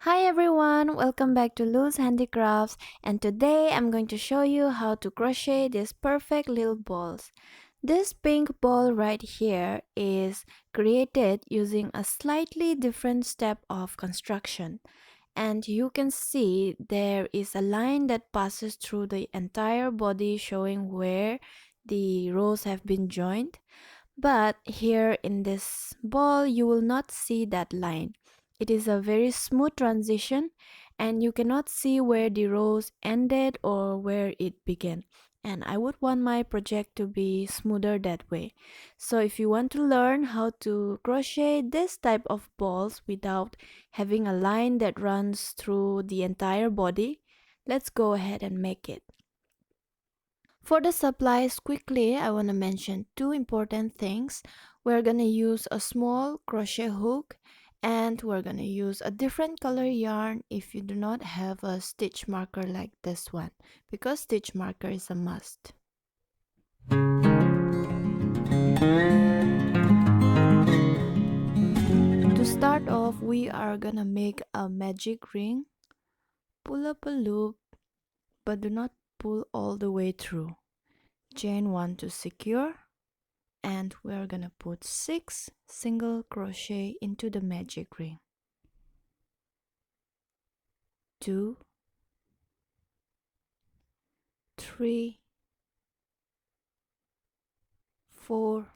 Hi everyone, welcome back to Lou's Handicrafts, and today I'm going to show you how to crochet these perfect little balls. This pink ball right here is created using a slightly different step of construction, and you can see there is a line that passes through the entire body showing where the rows have been joined. But here in this ball, you will not see that line. It is a very smooth transition and you cannot see where the rows ended or where it began. And I would want my project to be smoother that way. So if you want to learn how to crochet this type of balls without having a line that runs through the entire body, let's go ahead and make it. For the supplies, quickly, I want to mention two important things. We're going to use a small crochet hook and we're going to use a different color yarn if you do not have a stitch marker like this one, because stitch marker is a must. To start off, we are going to make a magic ring. Pull up a loop, but do not pull all the way through. Chain 1 to secure. And we're gonna put 6 single crochet into the magic ring. 2, 3, 4,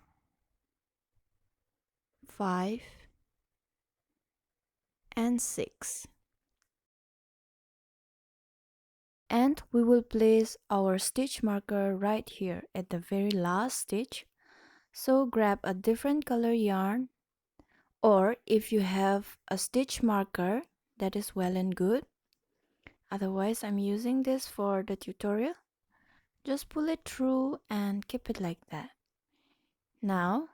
5, and 6. And we will place our stitch marker right here at the very last stitch. So grab a different color yarn, or if you have a stitch marker, that is well and good. Otherwise, I'm using this for the tutorial. Just pull it through and keep it like that. Now,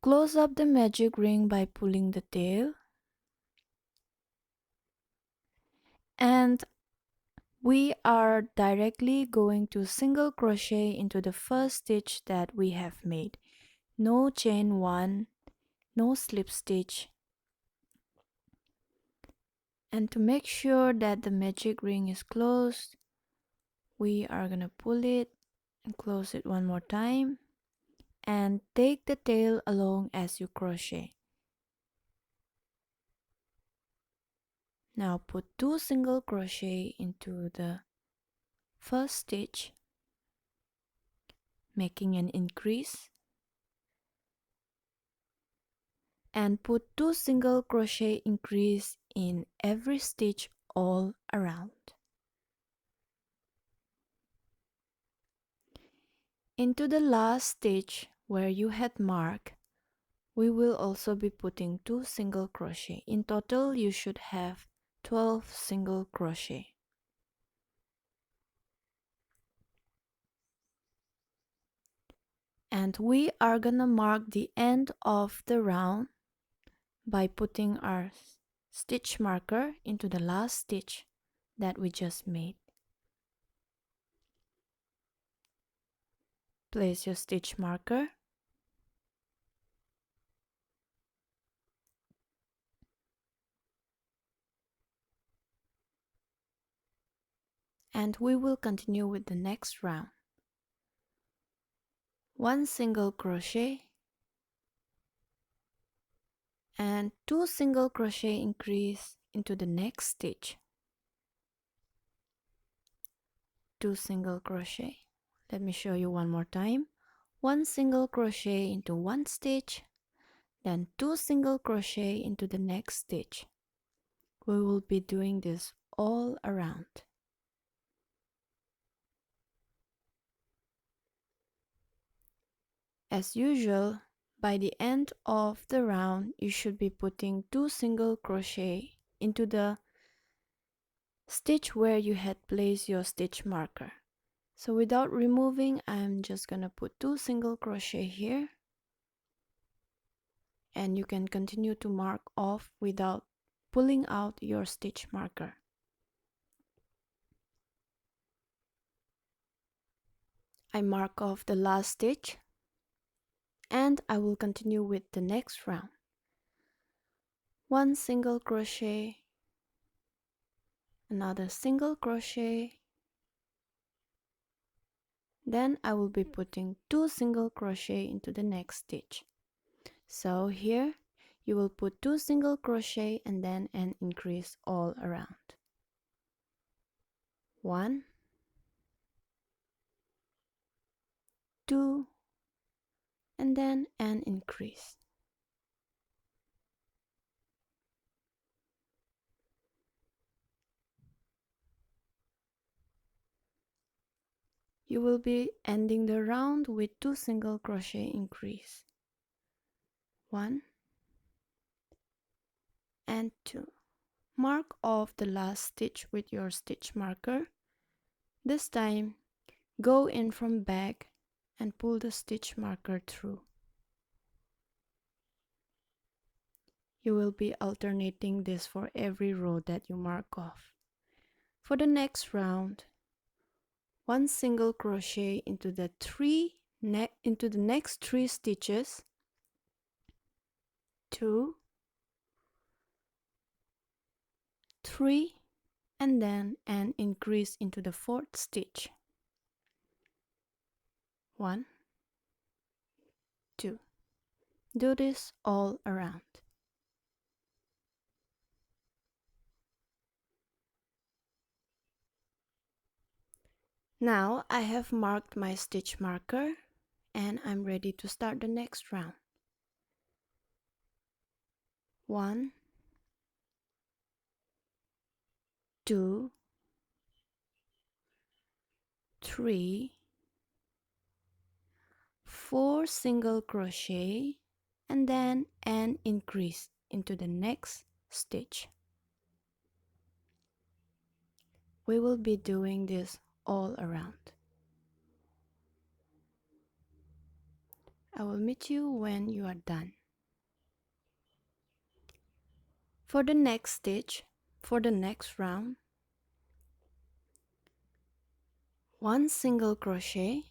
close up the magic ring by pulling the tail. And we are directly going to single crochet into the first stitch that we have made. No chain 1, no slip stitch. And to make sure that the magic ring is closed, we are going to pull it and close it one more time and take the tail along as you crochet. Now put 2 single crochet into the first stitch, making an increase, and put 2 single crochet increase in every stitch all around. Into the last stitch where you had marked, we will also be putting 2 single crochet. In total, you should have 12 single crochet. And we are gonna mark the end of the round by putting our stitch marker into the last stitch that we just made. Place your stitch marker and we will continue with the next round. 1 single crochet and 2 single crochet increase into the next stitch. 2 single crochet. Let me show you one more time. 1 single crochet into one stitch, then 2 single crochet into the next stitch. We will be doing this all around. As usual, by the end of the round, you should be putting 2 single crochet into the stitch where you had placed your stitch marker. So without removing, I'm just gonna put 2 single crochet here, and you can continue to mark off without pulling out your stitch marker. I mark off the last stitch and I will continue with the next round. 1 single crochet another single crochet, then I will be putting 2 single crochet into the next stitch. So here you will put 2 single crochet and then an increase all around. 1, 2, and then an increase. You will be ending the round with 2 single crochet increase. 1 and 2. Mark off the last stitch with your stitch marker. This time, go in from back and pull the stitch marker through. You will be alternating this for every row that you mark off. For the next round, 1 single crochet into the next 3 stitches, 2, 3, and then an increase into the 4th stitch. 1, 2. Do this all around. Now I have marked my stitch marker and I'm ready to start the next round. 1, 2, 3, 4 single crochet and then an increase into the next stitch. We will be doing this all around. I will meet you when you are done. For the next stitch, for the next round, 1 single crochet,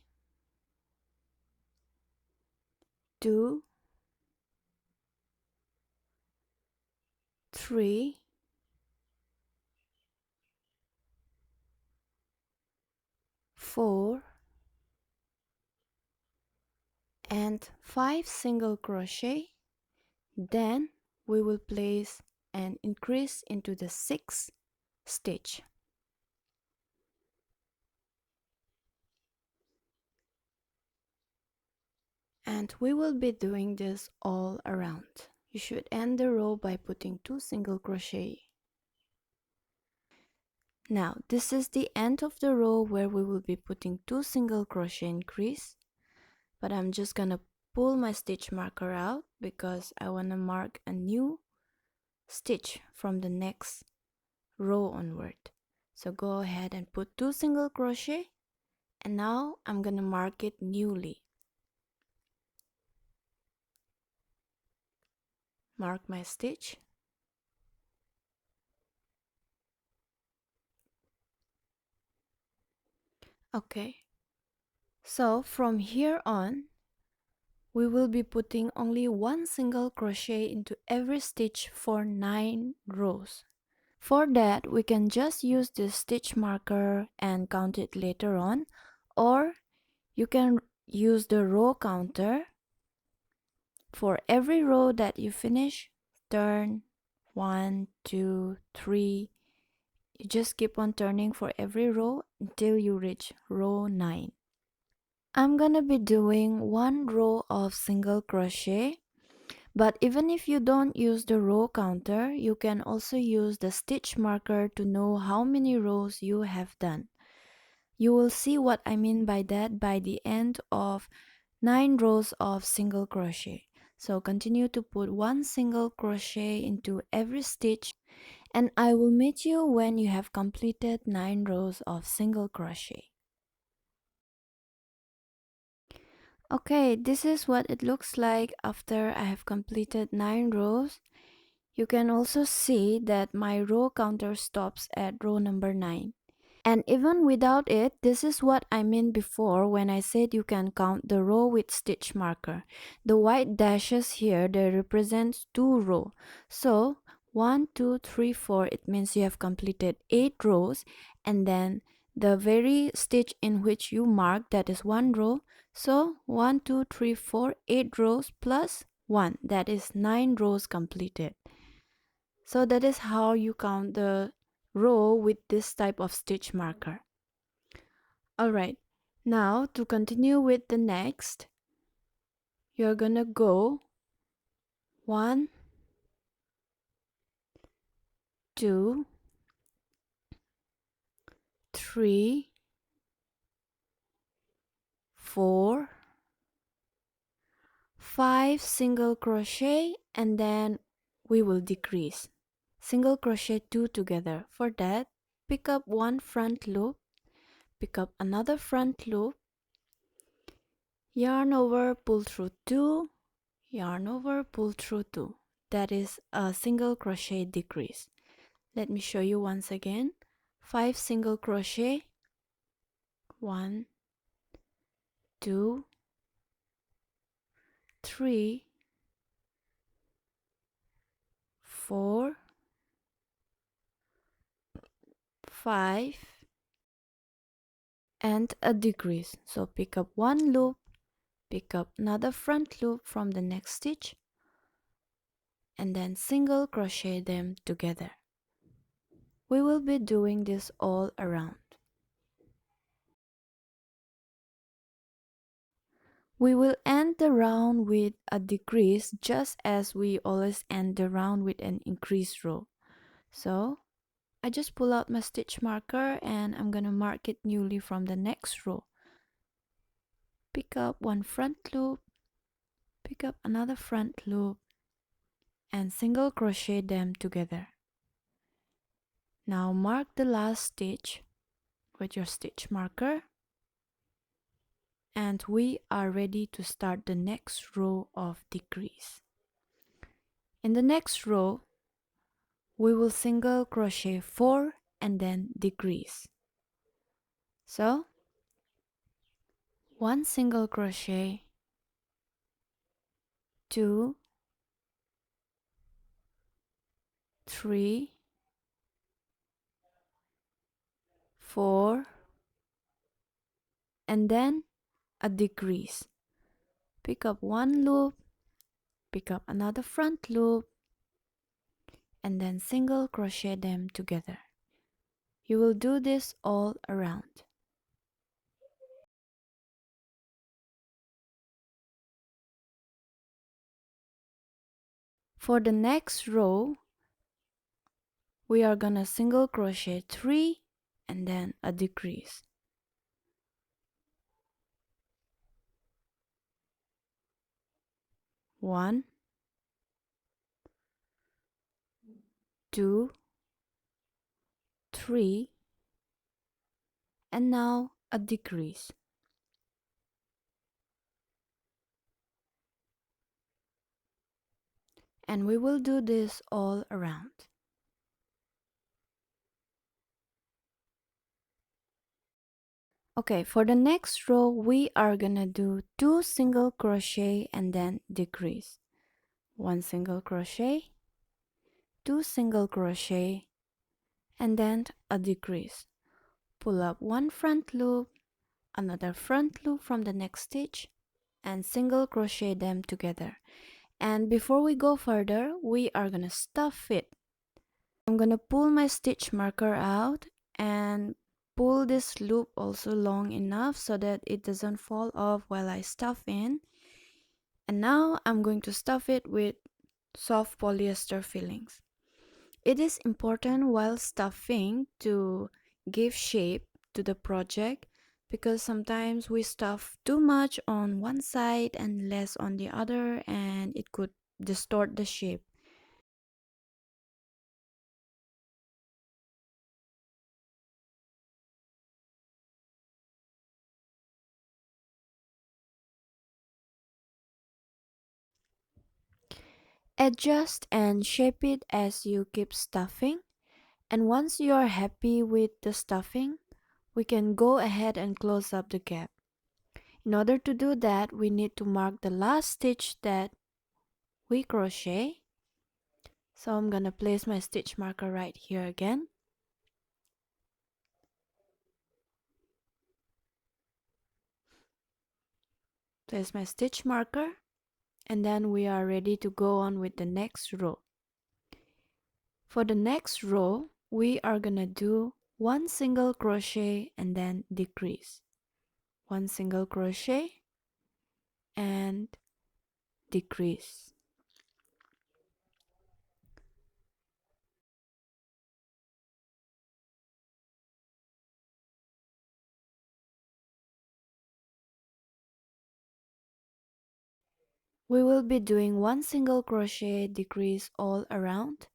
2, 3, 4, and 5 single crochet. Then we will place an increase into the 6th stitch. And we will be doing this all around. You should end the row by putting 2 single crochet. Now this is the end of the row where we will be putting 2 single crochet increase, but I'm just gonna pull my stitch marker out because I want to mark a new stitch from the next row onward. So go ahead and put 2 single crochet, and now I'm gonna mark it newly. Mark my stitch. Okay, so from here on we will be putting only 1 single crochet into every stitch for 9 rows. For that, we can just use this stitch marker and count it later on, or you can use the row counter. For every row that you finish, turn 1, 2, 3. You just keep on turning for every row until you reach row 9. I'm gonna be doing 1 row of single crochet, but even if you don't use the row counter, you can also use the stitch marker to know how many rows you have done. You will see what I mean by that by the end of 9 rows of single crochet. So continue to put 1 single crochet into every stitch, and I will meet you when you have completed 9 rows of single crochet. Okay, this is what it looks like after I have completed 9 rows. You can also see that my row counter stops at row number 9. And even without it, this is what I meant before when I said you can count the row with stitch marker. The white dashes here, they represent 2 rows. So 1 2 3 4, it means you have completed 8 rows, and then the very stitch in which you mark, that is 1 row. So 1 2 3 4, 8 rows plus 1, that is 9 rows completed. So that is how you count the row with this type of stitch marker. Alright, now to continue with the next, you're gonna go 1 2 3 4 5 single crochet, and then we will decrease. Single crochet 2 together. For that, pick up one front loop, pick up another front loop, yarn over, pull through 2, yarn over, pull through 2. That is a single crochet decrease. Let me show you once again. 5 single crochet, 1 2 3 4 5 and a decrease. So pick up one loop, pick up another front loop from the next stitch, and then single crochet them together. We will be doing this all around. We will end the round with a decrease, just as we always end the round with an increased row. So I just pull out my stitch marker and I'm gonna mark it newly from the next row. Pick up one front loop, pick up another front loop, and single crochet them together. Now mark the last stitch with your stitch marker, and we are ready to start the next row of decrease. In the next row, we will single crochet 4 and then decrease. So 1 single crochet, 2 3 4 and then a decrease. Pick up one loop, pick up another front loop, and then single crochet them together. You will do this all around. For the next row, we are gonna single crochet 3 and then a decrease. One, 2, 3, and now a decrease. And we will do this all around. Okay, for the next row, we are gonna do 2 single crochet and then decrease. 1 single crochet, 2 single crochet, and then a decrease. Pull up one front loop, another front loop from the next stitch, and single crochet them together. And before we go further, we are gonna stuff it. I'm gonna pull my stitch marker out and pull this loop also long enough so that it doesn't fall off while I stuff in. And now I'm going to stuff it with soft polyester fillings. It is important while stuffing to give shape to the project, because sometimes we stuff too much on one side and less on the other, and it could distort the shape. Adjust and shape it as you keep stuffing, and once you are happy with the stuffing, we can go ahead and close up the gap. In order to do that, we need to mark the last stitch that we crochet, So I'm gonna place my stitch marker right here again. Place my stitch marker, and then we are ready to go on with the next row. For the next row, we are gonna do one single crochet and then decrease. One single crochet and decrease. We will be doing one single crochet decrease all around.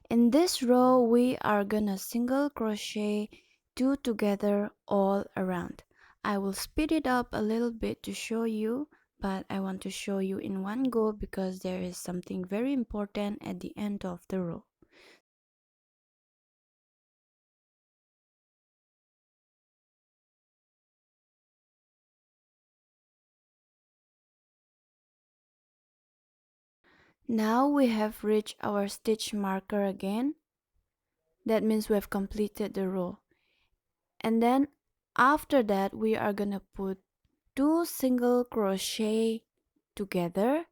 In this row, we are gonna single crochet 2 together all around. I will speed it up a little bit to show you, but I want to show you in one go because there is something very important at the end of the row. Now we have reached our stitch marker again. That means we have completed the row. And then after that, we are gonna put 2 single crochet together,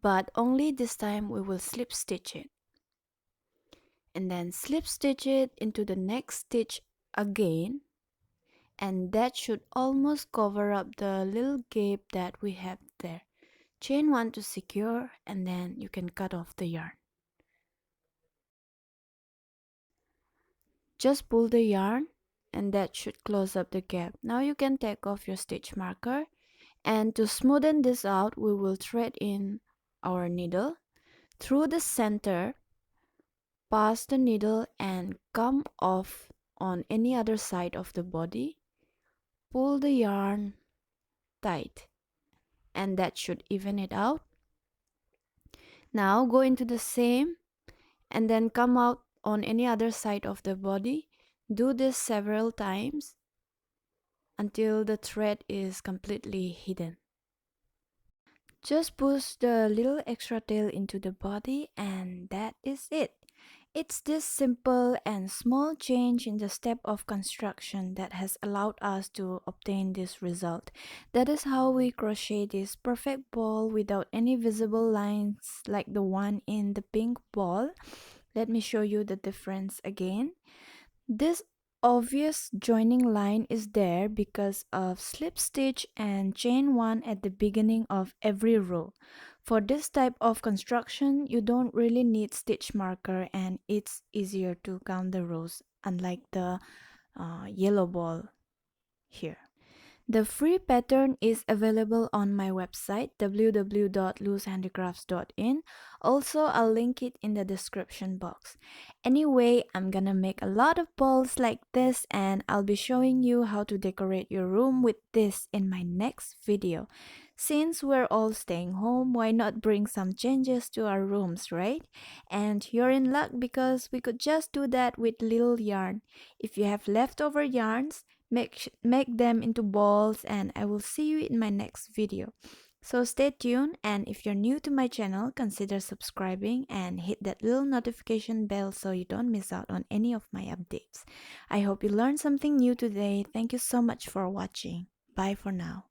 but only this time we will slip stitch it. And then slip stitch it into the next stitch again, and that should almost cover up the little gap that we have there. Chain 1 to secure, and then you can cut off the yarn. Just pull the yarn, and that should close up the gap. Now you can take off your stitch marker, and to smoothen this out, we will thread in our needle through the center, pass the needle and come off on any other side of the body. Pull the yarn tight, and that should even it out. Now go into the same and then come out on any other side of the body. Do this several times until the thread is completely hidden. Just push the little extra tail into the body, and that is it. It's this simple and small change in the step of construction that has allowed us to obtain this result. That is how we crochet this perfect ball without any visible lines like the one in the pink ball. Let me show you the difference again. This obvious joining line is there because of slip stitch and chain 1 at the beginning of every row. For this type of construction, you don't really need stitch marker, and it's easier to count the rows, unlike the yellow ball here. The free pattern is available on my website www.loosehandicrafts.in. Also, I'll link it in the description box. Anyway, I'm gonna make a lot of balls like this, and I'll be showing you how to decorate your room with this in my next video. Since we're all staying home, why not bring some changes to our rooms, right? And you're in luck because we could just do that with little yarn. If you have leftover yarns, make them into balls, and I will see you in my next video. So stay tuned, and if you're new to my channel, consider subscribing and hit that little notification bell so you don't miss out on any of my updates. I hope you learned something new today. Thank you so much for watching. Bye for now.